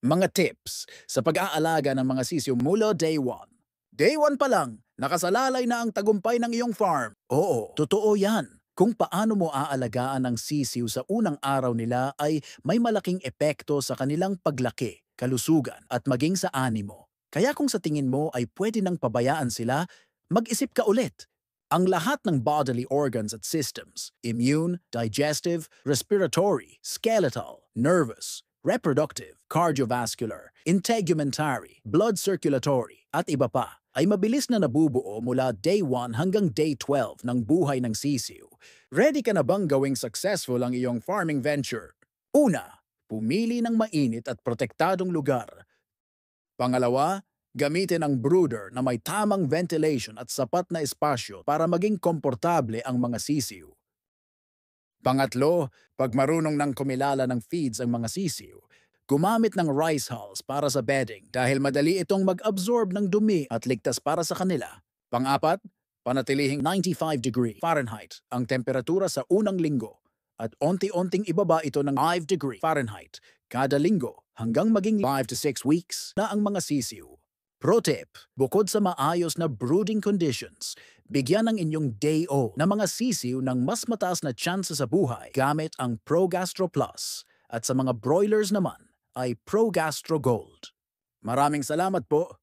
Mga tips sa pag-aalaga ng mga sisiw mula day 1. Day 1 pa lang, nakasalalay na ang tagumpay ng iyong farm. Oo, totoo yan. Kung paano mo aalagaan ang sisiw sa unang araw nila ay may malaking epekto sa kanilang paglaki, kalusugan at maging sa animo. Kaya kung sa tingin mo ay pwede nang pabayaan sila, mag-isip ka ulit. Ang lahat ng bodily organs at systems, immune, digestive, respiratory, skeletal, nervous, reproductive, cardiovascular, integumentary, blood circulatory, at iba pa, ay mabilis na nabubuo mula day 1 hanggang day 12 ng buhay ng sisiw. Ready ka na bang gawing successful ang iyong farming venture? Una, pumili ng mainit at protektadong lugar. Pangalawa, gamitin ang brooder na may tamang ventilation at sapat na espasyo para maging komportable ang mga sisiw. Pangatlo, pag marunong ng kumilala ng feeds ang mga sisiw, gumamit ng rice hulls para sa bedding dahil madali itong mag-absorb ng dumi at ligtas para sa kanila. Pangapat, panatilihing 95 degree Fahrenheit ang temperatura sa unang linggo at onti-onting ibaba ito ng 5 degree Fahrenheit kada linggo hanggang maging 5 to 6 weeks na ang mga sisiw. Pro tip, bukod sa maayos na brooding conditions, bigyan ng inyong day-o na mga sisiw ng mas mataas na tsansa sa buhay gamit ang ProGastro Plus at sa mga broilers naman ay ProGastro Gold. Maraming salamat po!